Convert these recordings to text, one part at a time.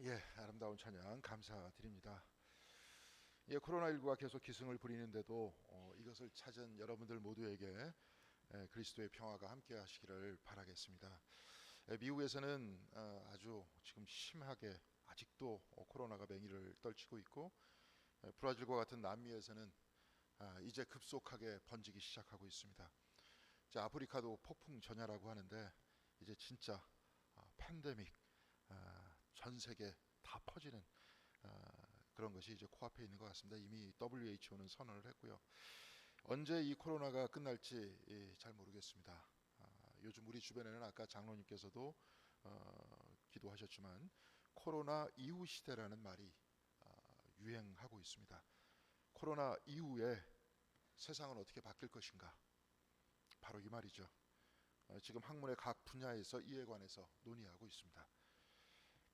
아름다운 찬양 감사드립니다. 코로나19가 계속 기승을 부리는데도 이것을 찾은 여러분들 모두에게 그리스도의 평화가 함께 하시기를 바라겠습니다. 미국에서는 아주 지금 심하게 아직도 코로나가 맹위를 떨치고 있고, 브라질과 같은 남미에서는 이제 급속하게 번지기 시작하고 있습니다. 아프리카도 폭풍 전야라고 하는데 이제 진짜 팬데믹, 전 세계 다 퍼지는 그런 것이 이제 코앞에 있는 것 같습니다. 이미 WHO는 선언을 했고요. 언제 이 코로나가 끝날지 잘 모르겠습니다. 요즘 우리 주변에는 아까 장로님께서도 기도하셨지만 코로나 이후 시대라는 말이 유행하고 있습니다. 코로나 이후에 세상은 어떻게 바뀔 것인가? 바로 이 말이죠. 지금 학문의 각 분야에서 이에 관해서 논의하고 있습니다.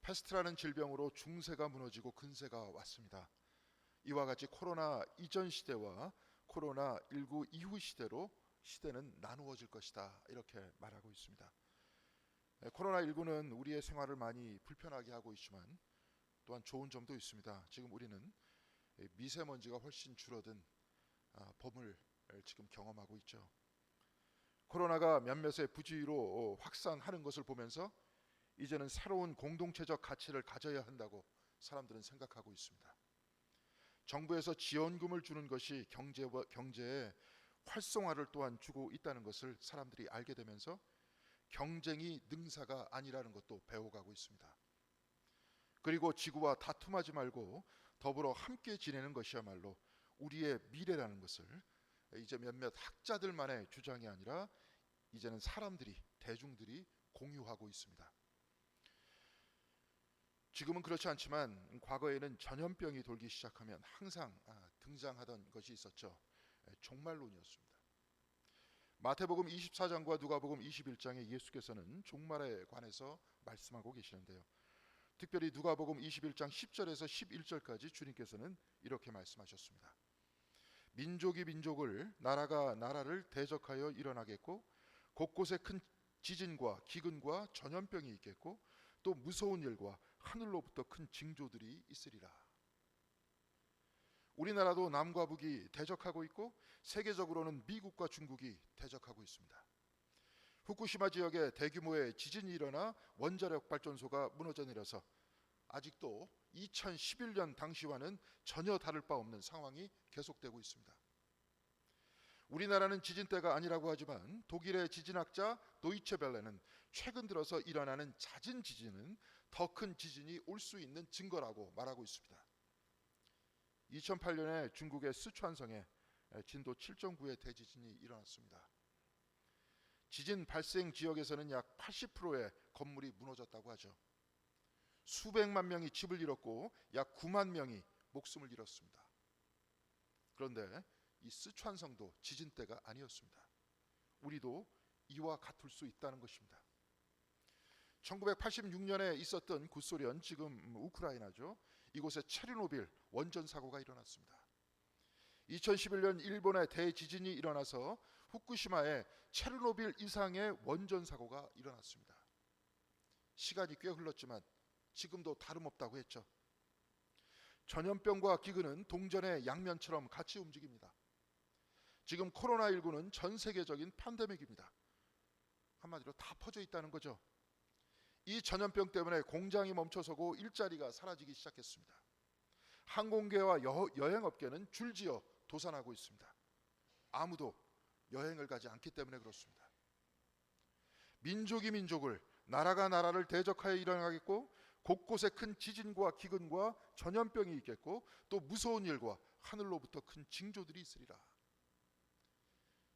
패스트라는 질병으로 중세가 무너지고 근세가 왔습니다. 이와 같이 코로나 이전 시대와 코로나19 이후 시대로 시대는 나누어질 것이다, 이렇게 말하고 있습니다. 코로나19는 우리의 생활을 많이 불편하게 하고 있지만 또한 좋은 점도 있습니다. 지금 우리는 미세먼지가 훨씬 줄어든 봄을 지금 경험하고 있죠. 코로나가 몇몇의 부주의로 확산하는 것을 보면서 이제는 새로운 공동체적 가치를 가져야 한다고 사람들은 생각하고 있습니다. 정부에서 지원금을 주는 것이 경제의 활성화를 또한 주고 있다는 것을 사람들이 알게 되면서 경쟁이 능사가 아니라는 것도 배워가고 있습니다. 그리고 지구와 다툼하지 말고 더불어 함께 지내는 것이야말로 우리의 미래라는 것을 이제 몇몇 학자들만의 주장이 아니라 이제는 사람들이, 대중들이 공유하고 있습니다. 지금은 그렇지 않지만 과거에는 전염병이 돌기 시작하면 항상 등장하던 것이 있었죠. 종말론이었습니다. 마태복음 24장과 누가복음 21장에 예수께서는 종말에 관해서 말씀하고 계시는데요. 특별히 누가복음 21장 10절에서 11절까지 주님께서는 이렇게 말씀하셨습니다. 민족이 민족을, 나라가 나라를 대적하여 일어나겠고, 곳곳에 큰 지진과 기근과 전염병이 있겠고, 또 무서운 일과 하늘로부터 큰 징조들이 있으리라. 우리나라도 남과 북이 대적하고 있고, 세계적으로는 미국과 중국이 대적하고 있습니다. 후쿠시마 지역에 대규모의 지진이 일어나 원자력 발전소가 무너져 내려서 아직도 2011년 당시와는 전혀 다를 바 없는 상황이 계속되고 있습니다. 우리나라는 지진대가 아니라고 하지만 독일의 지진학자 도이체벨레는 최근 들어서 일어나는 잦은 지진은 더 큰 지진이 올 수 있는 증거라고 말하고 있습니다. 2008년에 중국의 스촨성에 진도 7.9의 대지진이 일어났습니다. 지진 발생 지역에서는 약 80%의 건물이 무너졌다고 하죠. 수백만 명이 집을 잃었고 약 9만 명이 목숨을 잃었습니다. 그런데 이 스촨성도 지진대가 아니었습니다. 우리도 이와 같을 수 있다는 것입니다. 1986년에 있었던 구소련, 지금 우크라이나죠. 이곳에 체르노빌 원전 사고가 일어났습니다. 2011년 일본의 대지진이 일어나서 후쿠시마에 체르노빌 이상의 원전 사고가 일어났습니다. 시간이 꽤 흘렀지만 지금도 다름없다고 했죠. 전염병과 기근은 동전의 양면처럼 같이 움직입니다. 지금 코로나19는 전 세계적인 팬데믹입니다. 한마디로 다 퍼져 있다는 거죠. 이 전염병 때문에 공장이 멈춰서고 일자리가 사라지기 시작했습니다. 항공계와 여행업계는 줄지어 도산하고 있습니다. 아무도 여행을 가지 않기 때문에 그렇습니다. 민족이 민족을, 나라가 나라를 대적하여 일어나겠고, 곳곳에 큰 지진과 기근과 전염병이 있겠고, 또 무서운 일과 하늘로부터 큰 징조들이 있으리라.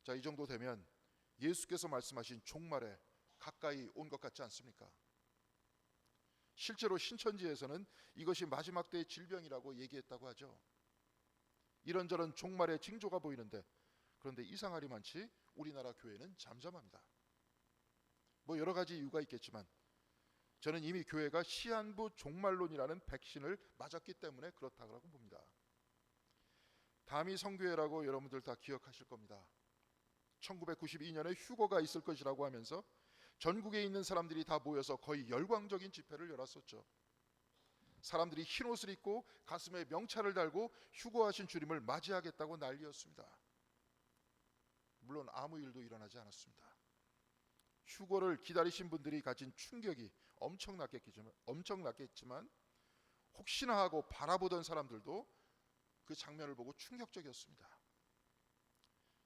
자, 이 정도 되면 예수께서 말씀하신 종말에 가까이 온 것 같지 않습니까? 실제로 신천지에서는 이것이 마지막 때의 질병이라고 얘기했다고 하죠. 이런저런 종말의 징조가 보이는데, 그런데 이상하리만치 우리나라 교회는 잠잠합니다. 뭐 여러 가지 이유가 있겠지만 저는 이미 교회가 시한부 종말론이라는 백신을 맞았기 때문에 그렇다고 봅니다. 다미 성교회라고 여러분들 다 기억하실 겁니다. 1992년에 휴거가 있을 것이라고 하면서 전국에 있는 사람들이 다 모여서 거의 열광적인 집회를 열었었죠. 사람들이 흰 옷을 입고 가슴에 명찰을 달고 휴거하신 주님을 맞이하겠다고 난리였습니다. 물론 아무 일도 일어나지 않았습니다. 휴거를 기다리신 분들이 가진 충격이 엄청났겠지만 혹시나 하고 바라보던 사람들도 그 장면을 보고 충격적이었습니다.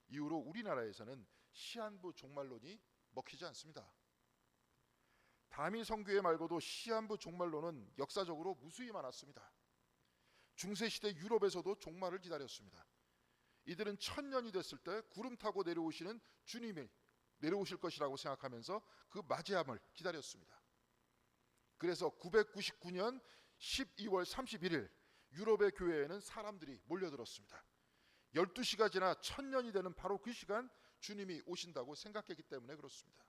이후로 우리나라에서는 시한부 종말론이 먹히지 않습니다. 다미 성교회 말고도 시한부 종말론은 역사적으로 무수히 많았습니다. 중세시대 유럽에서도 종말을 기다렸습니다. 이들은 1000년이 됐을 때 구름 타고 내려오시는 주님이 내려오실 것이라고 생각하면서 그 맞이함을 기다렸습니다. 그래서 999년 12월 31일 유럽의 교회에는 사람들이 몰려들었습니다. 12시가 지나 1000년이 되는 바로 그 시간 주님이 오신다고 생각했기 때문에 그렇습니다.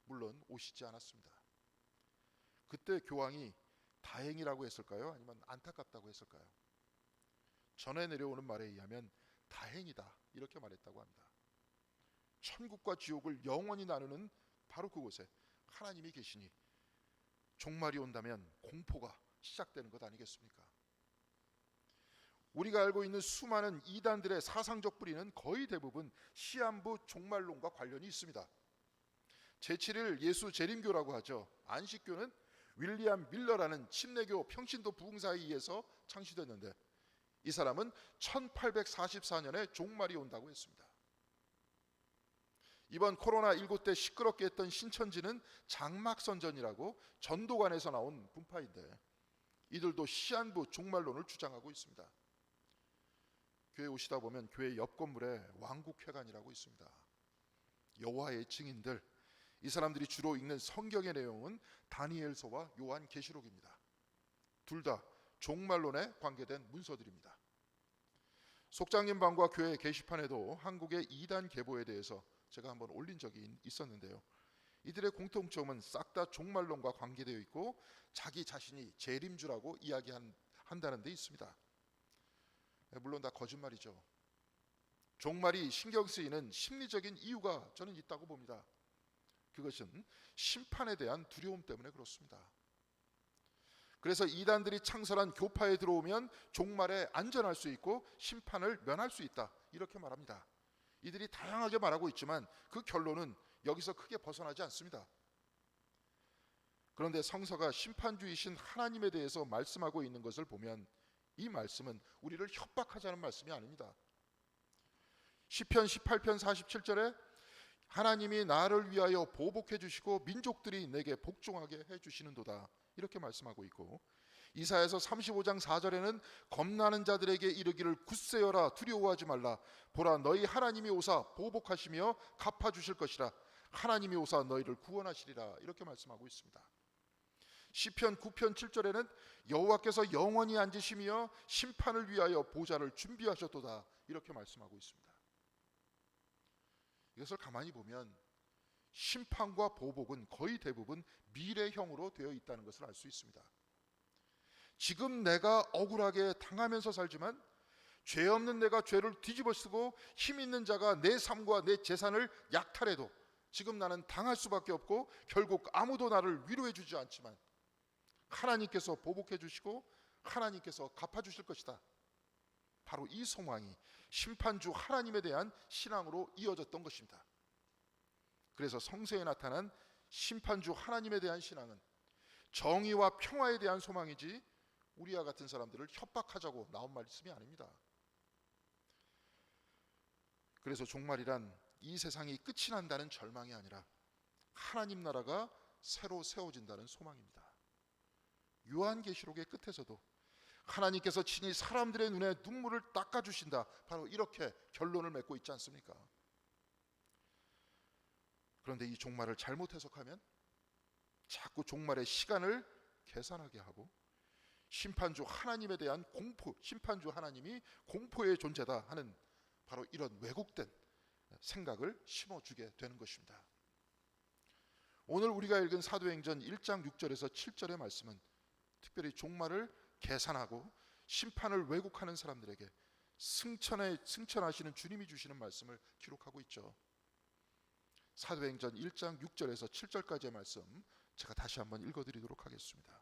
물론 오시지 않았습니다. 그때 교황이 다행이라고 했을까요? 아니면 안타깝다고 했을까요? 전해 내려오는 말에 의하면 다행이다 이렇게 말했다고 합니다. 천국과 지옥을 영원히 나누는 바로 그곳에 하나님이 계시니 종말이 온다면 공포가 시작되는 것 아니겠습니까? 우리가 알고 있는 수많은 이단들의 사상적 뿌리는 거의 대부분 시한부 종말론과 관련이 있습니다. 제7일 예수 재림교라고 하죠. 안식교는 윌리엄 밀러라는 침례교 평신도 부흥사에 의해서 창시됐는데 이 사람은 1844년에 종말이 온다고 했습니다. 이번 코로나19 때 시끄럽게 했던 신천지는 장막선전이라고 전도관에서 나온 분파인데 이들도 시한부 종말론을 주장하고 있습니다. 교회 오시다 보면 교회 옆 건물에 왕국회관이라고 있습니다. 여호와의 증인들, 이 사람들이 주로 읽는 성경의 내용은 다니엘서와 요한계시록입니다. 둘 다 종말론에 관계된 문서들입니다. 속장님 방과 교회 게시판에도 한국의 이단 계보에 대해서 제가 한번 올린 적이 있었는데요. 이들의 공통점은 싹 다 종말론과 관계되어 있고 자기 자신이 재림주라고 이야기한다는 데 있습니다. 물론 다 거짓말이죠. 종말이 신경 쓰이는 심리적인 이유가 저는 있다고 봅니다. 그것은 심판에 대한 두려움 때문에 그렇습니다. 그래서 이단들이 창설한 교파에 들어오면 종말에 안전할 수 있고 심판을 면할 수 있다 이렇게 말합니다. 이들이 다양하게 말하고 있지만 그 결론은 여기서 크게 벗어나지 않습니다. 그런데 성서가 심판주이신 하나님에 대해서 말씀하고 있는 것을 보면 이 말씀은 우리를 협박하자는 말씀이 아닙니다. 시편 18편 47절에 하나님이 나를 위하여 보복해 주시고 민족들이 내게 복종하게 해 주시는도다 이렇게 말씀하고 있고 이사야서 35장 4절에는 겁나는 자들에게 이르기를 굳세어라 두려워하지 말라 보라 너희 하나님이 오사 보복하시며 갚아주실 것이라 하나님이 오사 너희를 구원하시리라 이렇게 말씀하고 있습니다. 시편 9편 7절에는 여호와께서 영원히 앉으시며 심판을 위하여 보좌를 준비하셨도다 이렇게 말씀하고 있습니다. 이것을 가만히 보면 심판과 보복은 거의 대부분 미래형으로 되어 있다는 것을 알 수 있습니다. 지금 내가 억울하게 당하면서 살지만 죄 없는 내가 죄를 뒤집어쓰고 힘 있는 자가 내 삶과 내 재산을 약탈해도 지금 나는 당할 수밖에 없고 결국 아무도 나를 위로해 주지 않지만 하나님께서 보복해 주시고 하나님께서 갚아 주실 것이다. 바로 이 소망이 심판주 하나님에 대한 신앙으로 이어졌던 것입니다. 그래서 성서에 나타난 심판주 하나님에 대한 신앙은 정의와 평화에 대한 소망이지 우리와 같은 사람들을 협박하자고 나온 말씀이 아닙니다. 그래서 종말이란 이 세상이 끝이 난다는 절망이 아니라 하나님 나라가 새로 세워진다는 소망입니다. 요한계시록의 끝에서도 하나님께서 친히 사람들의 눈에 눈물을 닦아주신다 바로 이렇게 결론을 맺고 있지 않습니까? 그런데 이 종말을 잘못 해석하면 자꾸 종말의 시간을 계산하게 하고 심판주 하나님에 대한 공포, 심판주 하나님이 공포의 존재다 하는 바로 이런 왜곡된 생각을 심어주게 되는 것입니다. 오늘 우리가 읽은 사도행전 1장 6절에서 7절의 말씀은 특별히 종말을 계산하고 심판을 왜곡하는 사람들에게 승천하시는 주님이 주시는 말씀을 기록하고 있죠. 사도행전 1장 6절에서 7절까지의 말씀 제가 다시 한번 읽어드리도록 하겠습니다.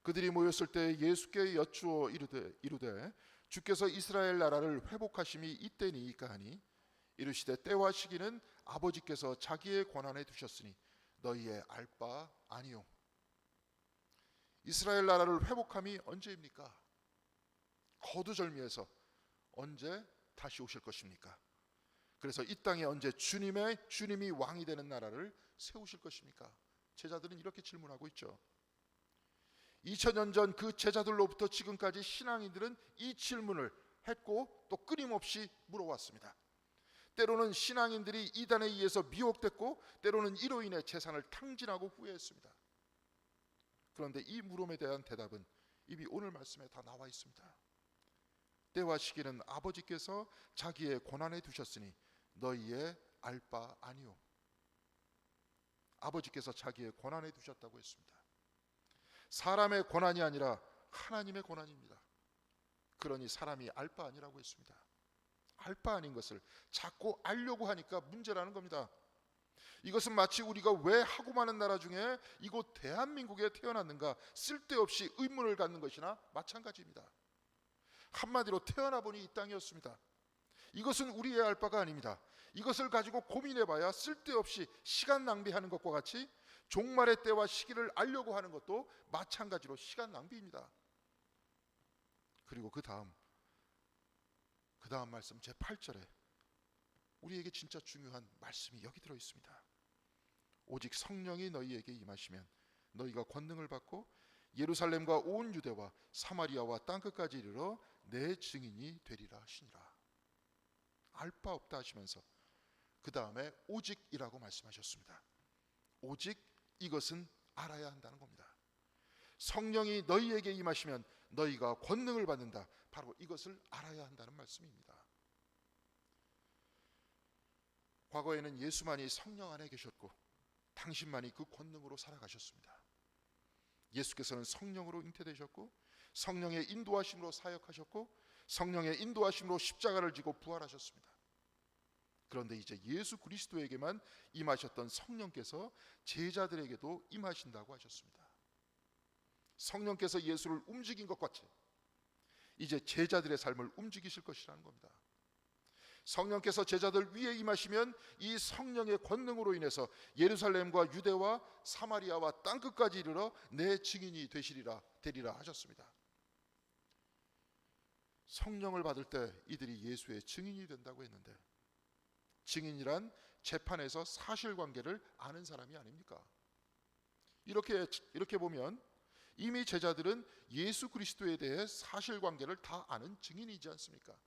그들이 모였을 때 예수께 여쭈어 이르되 주께서 이스라엘 나라를 회복하심이 이때니이까 하니 이르시되 때와 시기는 아버지께서 자기의 권한에 두셨으니 너희의 알 바 아니요. 이스라엘 나라를 회복함이 언제입니까? 거두절미에서 언제 다시 오실 것입니까? 그래서 이 땅에 언제 주님이 왕이 되는 나라를 세우실 것입니까? 제자들은 이렇게 질문하고 있죠. 2000년 전 그 제자들로부터 지금까지 신앙인들은 이 질문을 했고 또 끊임없이 물어왔습니다. 때로는 신앙인들이 이단에 의해서 미혹됐고 때로는 이로 인해 재산을 탕진하고 후회했습니다. 그런데 이 물음에 대한 대답은 이미 오늘 말씀에 다 나와 있습니다. 때와 시기는 아버지께서 자기의 권한에 두셨으니 너희의 알 바 아니요. 아버지께서 자기의 권한에 두셨다고 했습니다. 사람의 권한이 아니라 하나님의 권한입니다. 그러니 사람이 알 바 아니라고 했습니다. 알 바 아닌 것을 자꾸 알려고 하니까 문제라는 겁니다. 이것은 마치 우리가 왜 하고 많은 나라 중에 이곳 대한민국에 태어났는가 쓸데없이 의문을 갖는 것이나 마찬가지입니다. 한마디로 태어나 보니 이 땅이었습니다. 이것은 우리의 알 바가 아닙니다. 이것을 가지고 고민해봐야 쓸데없이 시간 낭비하는 것과 같이 종말의 때와 시기를 알려고 하는 것도 마찬가지로 시간 낭비입니다. 그리고 그 다음 말씀 제8절에 우리에게 진짜 중요한 말씀이 여기 들어 있습니다. 오직 성령이 너희에게 임하시면 너희가 권능을 받고 예루살렘과 온 유대와 사마리아와 땅끝까지 이르러 내 증인이 되리라 하시니라. 알 바 없다 하시면서 그 다음에 오직이라고 말씀하셨습니다. 오직 이것은 알아야 한다는 겁니다. 성령이 너희에게 임하시면 너희가 권능을 받는다. 바로 이것을 알아야 한다는 말씀입니다. 과거에는 예수만이 성령 안에 계셨고 당신만이 그 권능으로 살아가셨습니다. 예수께서는 성령으로 잉태되셨고 성령의 인도하심으로 사역하셨고 성령의 인도하심으로 십자가를 지고 부활하셨습니다. 그런데 이제 예수 그리스도에게만 임하셨던 성령께서 제자들에게도 임하신다고 하셨습니다. 성령께서 예수를 움직인 것 같이 이제 제자들의 삶을 움직이실 것이라는 겁니다. 성령께서 제자들 위에 임하시면 이 성령의 권능으로 인해서 예루살렘과 유대와 사마리아와 땅끝까지 이르러 내 증인이 되리라 하셨습니다. 성령을 받을 때 이들이 예수의 증인이 된다고 했는데 증인이란 재판에서 사실관계를 아는 사람이 아닙니까? 이렇게 보면 이미 제자들은 예수 그리스도에 대해 사실관계를 다 아는 증인이지 않습니까?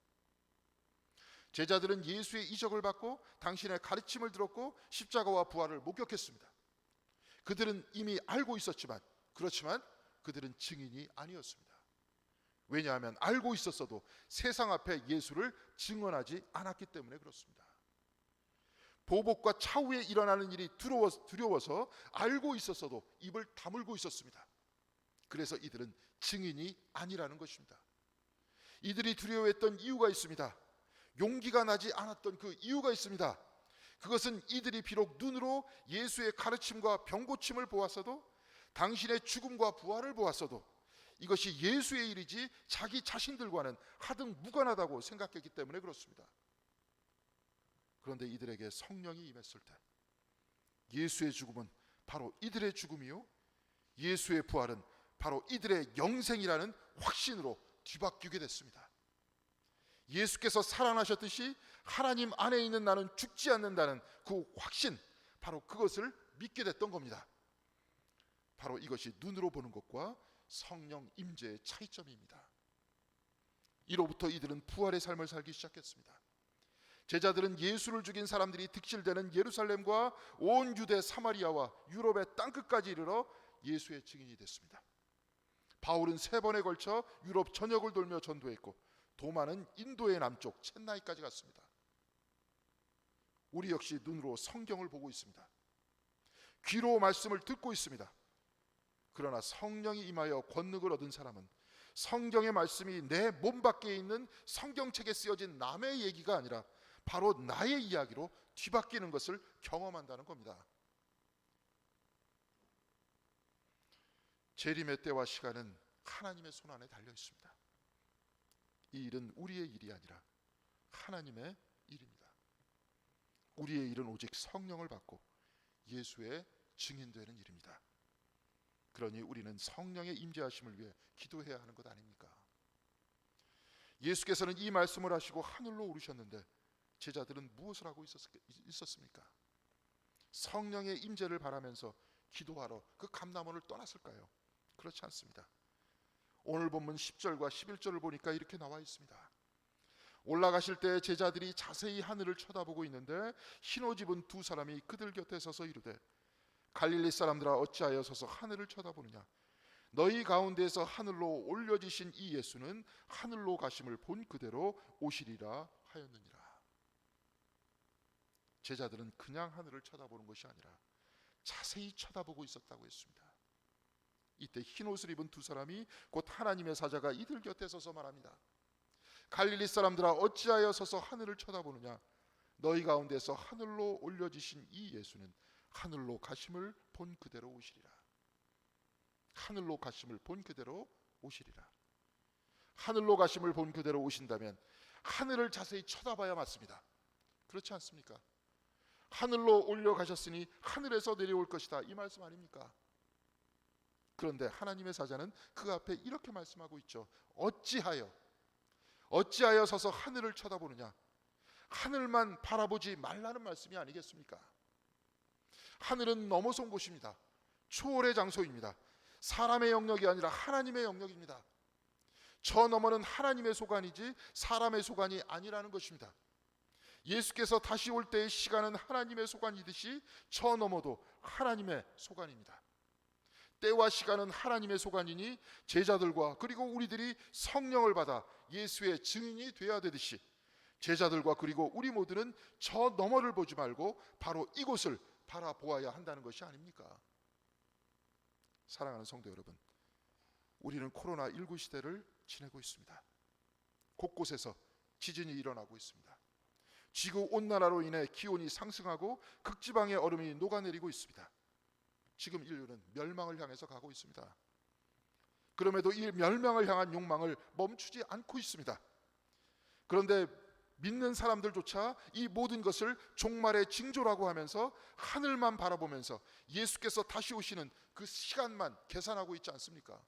제자들은 예수의 이적을 받고 당신의 가르침을 들었고 십자가와 부활을 목격했습니다. 그들은 이미 알고 있었지만 그렇지만 그들은 증인이 아니었습니다. 왜냐하면 알고 있었어도 세상 앞에 예수를 증언하지 않았기 때문에 그렇습니다. 보복과 차후에 일어나는 일이 두려워서 알고 있었어도 입을 다물고 있었습니다. 그래서 이들은 증인이 아니라는 것입니다. 이들이 두려워했던 이유가 있습니다. 용기가 나지 않았던 그 이유가 있습니다. 그것은 이들이 비록 눈으로 예수의 가르침과 병고침을 보았어도 당신의 죽음과 부활을 보았어도 이것이 예수의 일이지 자기 자신들과는 하등 무관하다고 생각했기 때문에 그렇습니다. 그런데 이들에게 성령이 임했을 때 예수의 죽음은 바로 이들의 죽음이요 예수의 부활은 바로 이들의 영생이라는 확신으로 뒤바뀌게 됐습니다. 예수께서 살아나셨듯이 하나님 안에 있는 나는 죽지 않는다는 그 확신, 바로 그것을 믿게 됐던 겁니다. 바로 이것이 눈으로 보는 것과 성령 임재의 차이점입니다. 이로부터 이들은 부활의 삶을 살기 시작했습니다. 제자들은 예수를 죽인 사람들이 득실되는 예루살렘과 온 유대 사마리아와 유럽의 땅끝까지 이르러 예수의 증인이 됐습니다. 바울은 3번에 걸쳐 유럽 전역을 돌며 전도했고 도마는 인도의 남쪽 첸나이까지 갔습니다. 우리 역시 눈으로 성경을 보고 있습니다. 귀로 말씀을 듣고 있습니다. 그러나 성령이 임하여 권능을 얻은 사람은 성경의 말씀이 내 몸 밖에 있는 성경책에 쓰여진 남의 얘기가 아니라 바로 나의 이야기로 뒤바뀌는 것을 경험한다는 겁니다. 재림의 때와 시간은 하나님의 손안에 달려 있습니다. 이 일은 우리의 일이 아니라 하나님의 일입니다. 우리의 일은 오직 성령을 받고 예수의 증인되는 일입니다. 그러니 우리는 성령의 임재하심을 위해 기도해야 하는 것 아닙니까? 예수께서는 이 말씀을 하시고 하늘로 오르셨는데 제자들은 무엇을 하고 있었습니까? 성령의 임재를 바라면서 기도하러 그 감람원을 떠났을까요? 그렇지 않습니다. 오늘 본문 10절과 11절을 보니까 이렇게 나와 있습니다. 올라가실 때 제자들이 자세히 하늘을 쳐다보고 있는데 흰옷 입은 두 사람이 그들 곁에 서서 이르되 갈릴리 사람들아 어찌하여 서서 하늘을 쳐다보느냐 너희 가운데에서 하늘로 올려지신 이 예수는 하늘로 가심을 본 그대로 오시리라 하였느니라. 제자들은 그냥 하늘을 쳐다보는 것이 아니라 자세히 쳐다보고 있었다고 했습니다. 이때 흰옷을 입은 두 사람이 곧 하나님의 사자가 이들 곁에 서서 말합니다. 갈릴리 사람들아 어찌하여 서서 하늘을 쳐다보느냐 너희 가운데서 하늘로 올려지신 이 예수는 하늘로 가심을 본 그대로 오시리라. 하늘로 가심을 본 그대로 오시리라. 하늘로 가심을 본 그대로 오신다면 하늘을 자세히 쳐다봐야 맞습니다. 그렇지 않습니까? 하늘로 올려가셨으니 하늘에서 내려올 것이다, 이 말씀 아닙니까? 그런데 하나님의 사자는 그 앞에 이렇게 말씀하고 있죠. 어찌하여 서서 하늘을 쳐다보느냐. 하늘만 바라보지 말라는 말씀이 아니겠습니까? 하늘은 넘어선 곳입니다. 초월의 장소입니다. 사람의 영역이 아니라 하나님의 영역입니다. 저 너머는 하나님의 소관이지 사람의 소관이 아니라는 것입니다. 예수께서 다시 올 때의 시간은 하나님의 소관이듯이 저 너머도 하나님의 소관입니다. 때와 시간은 하나님의 소관이니 제자들과 그리고 우리들이 성령을 받아 예수의 증인이 되어야 되듯이 제자들과 그리고 우리 모두는 저 너머를 보지 말고 바로 이곳을 바라보아야 한다는 것이 아닙니까? 사랑하는 성도 여러분, 우리는 코로나19 시대를 지내고 있습니다. 곳곳에서 지진이 일어나고 있습니다. 지구온난화로 인해 기온이 상승하고 극지방의 얼음이 녹아내리고 있습니다. 지금 인류는 멸망을 향해서 가고 있습니다. 그럼에도 이 멸망을 향한 욕망을 멈추지 않고 있습니다. 그런데 믿는 사람들조차 이 모든 것을 종말의 징조라고 하면서 하늘만 바라보면서 예수께서 다시 오시는 그 시간만 계산하고 있지 않습니까?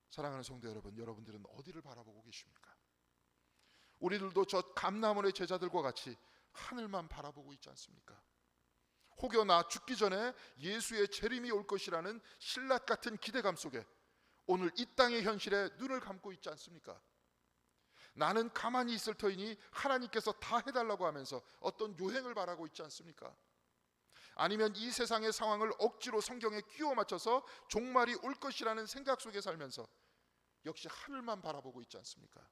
사랑하는 성도 여러분, 여러분들은 어디를 바라보고 계십니까? 우리들도 저 감람원의 제자들과 같이 하늘만 바라보고 있지 않습니까? 혹여 나 죽기 전에 예수의 재림이 올 것이라는 신라 같은 기대감 속에 오늘 이 땅의 현실에 눈을 감고 있지 않습니까? 나는 가만히 있을 터이니 하나님께서 다 해달라고 하면서 어떤 요행을 바라고 있지 않습니까? 아니면 이 세상의 상황을 억지로 성경에 끼워 맞춰서 종말이 올 것이라는 생각 속에 살면서 역시 하늘만 바라보고 있지 않습니까?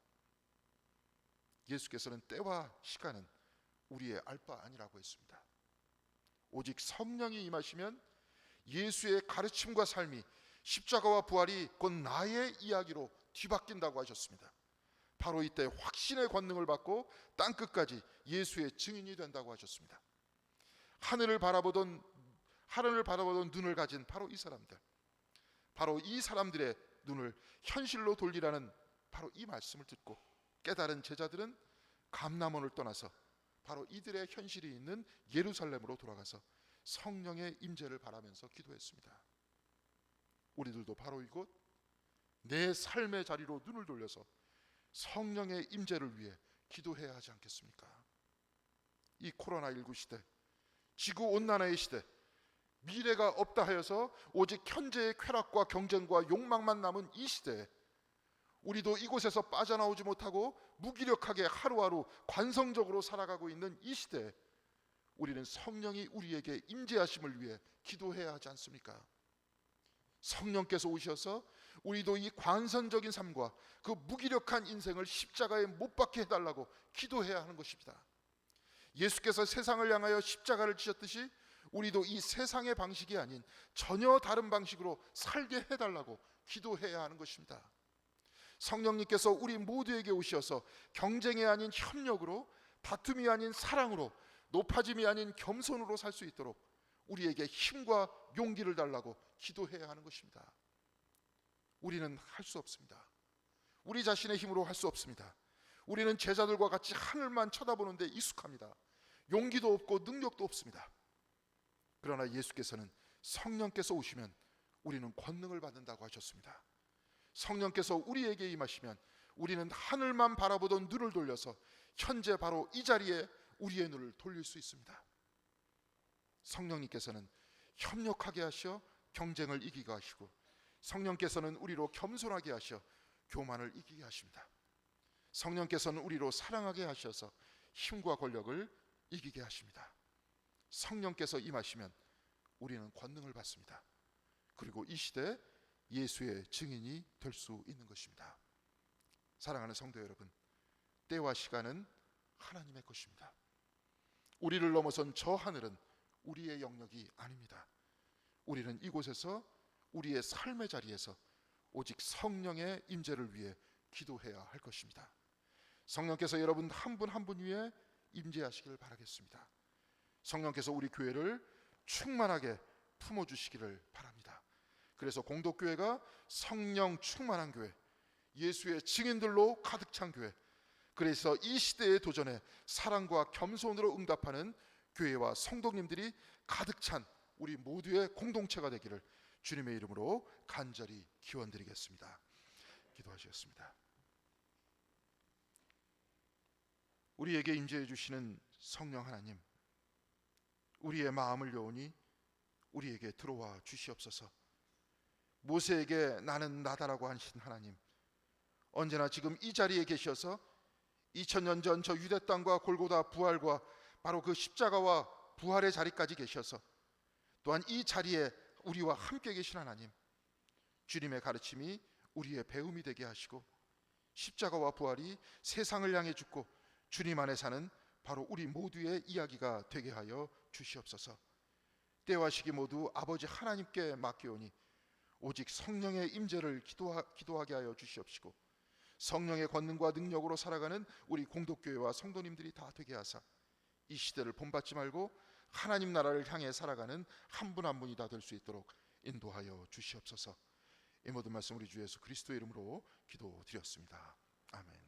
예수께서는 때와 시간은 우리의 알 바 아니라고 했습니다. 오직 성령이 임하시면 예수의 가르침과 삶이 십자가와 부활이 곧 나의 이야기로 뒤바뀐다고 하셨습니다. 바로 이때 확신의 권능을 받고 땅끝까지 예수의 증인이 된다고 하셨습니다. 하늘을 바라보던 눈을 가진 바로 이 사람들, 바로 이 사람들의 눈을 현실로 돌리라는 바로 이 말씀을 듣고 깨달은 제자들은 감람원을 떠나서 바로 이들의 현실이 있는 예루살렘으로 돌아가서 성령의 임재를 바라면서 기도했습니다. 우리들도 바로 이곳 내 삶의 자리로 눈을 돌려서 성령의 임재를 위해 기도해야 하지 않겠습니까? 이 코로나19 시대, 지구온난화의 시대, 미래가 없다 하여서 오직 현재의 쾌락과 경쟁과 욕망만 남은 이 시대에 우리도 이곳에서 빠져나오지 못하고 무기력하게 하루하루 관성적으로 살아가고 있는 이 시대에 우리는 성령이 우리에게 임재하심을 위해 기도해야 하지 않습니까? 성령께서 오셔서 우리도 이 관성적인 삶과 그 무기력한 인생을 십자가에 못 박게 해달라고 기도해야 하는 것입니다. 예수께서 세상을 향하여 십자가를 지셨듯이 우리도 이 세상의 방식이 아닌 전혀 다른 방식으로 살게 해달라고 기도해야 하는 것입니다. 성령님께서 우리 모두에게 오셔서 경쟁이 아닌 협력으로, 다툼이 아닌 사랑으로, 높아짐이 아닌 겸손으로 살 수 있도록 우리에게 힘과 용기를 달라고 기도해야 하는 것입니다. 우리는 할 수 없습니다. 우리 자신의 힘으로 할 수 없습니다. 우리는 제자들과 같이 하늘만 쳐다보는 데 익숙합니다. 용기도 없고 능력도 없습니다. 그러나 예수께서는 성령께서 오시면 우리는 권능을 받는다고 하셨습니다. 성령께서 우리에게 임하시면 우리는 하늘만 바라보던 눈을 돌려서 현재 바로 이 자리에 우리의 눈을 돌릴 수 있습니다. 성령님께서는 협력하게 하셔 경쟁을 이기게 하시고, 성령께서는 우리로 겸손하게 하셔 교만을 이기게 하십니다. 성령께서는 우리로 사랑하게 하셔서 힘과 권력을 이기게 하십니다. 성령께서 임하시면 우리는 권능을 받습니다. 그리고 이 시대에 예수의 증인이 될 수 있는 것입니다. 사랑하는 성도 여러분, 때와 시간은 하나님의 것입니다. 우리를 넘어선 저 하늘은 우리의 영역이 아닙니다. 우리는 이곳에서 우리의 삶의 자리에서 오직 성령의 임재를 위해 기도해야 할 것입니다. 성령께서 여러분 한 분 한 분 위에 임재하시기를 바라겠습니다. 성령께서 우리 교회를 충만하게 품어주시기를 바랍니다. 그래서 공동교회가 성령 충만한 교회, 예수의 증인들로 가득 찬 교회, 그래서 이 시대의 도전에 사랑과 겸손으로 응답하는 교회와 성도님들이 가득 찬 우리 모두의 공동체가 되기를 주님의 이름으로 간절히 기원드리겠습니다. 기도하시겠습니다. 우리에게 임재해 주시는 성령 하나님, 우리의 마음을 여오니 우리에게 들어와 주시옵소서. 모세에게 나는 나다라고 하신 하나님, 언제나 지금 이 자리에 계셔서 2000년 전 저 유대 땅과 골고다 부활과 바로 그 십자가와 부활의 자리까지 계셔서 또한 이 자리에 우리와 함께 계신 하나님, 주님의 가르침이 우리의 배움이 되게 하시고 십자가와 부활이 세상을 향해 죽고 주님 안에 사는 바로 우리 모두의 이야기가 되게 하여 주시옵소서. 때와 시기 모두 아버지 하나님께 맡기오니 오직 성령의 임재를 기도하게 하여 주시옵시고, 성령의 권능과 능력으로 살아가는 우리 공동교회와 성도님들이 다 되게 하사 이 시대를 본받지 말고 하나님 나라를 향해 살아가는 한 분 한 분이 다 될 수 있도록 인도하여 주시옵소서. 이 모든 말씀 우리 주 예수 그리스도의 이름으로 기도드렸습니다. 아멘.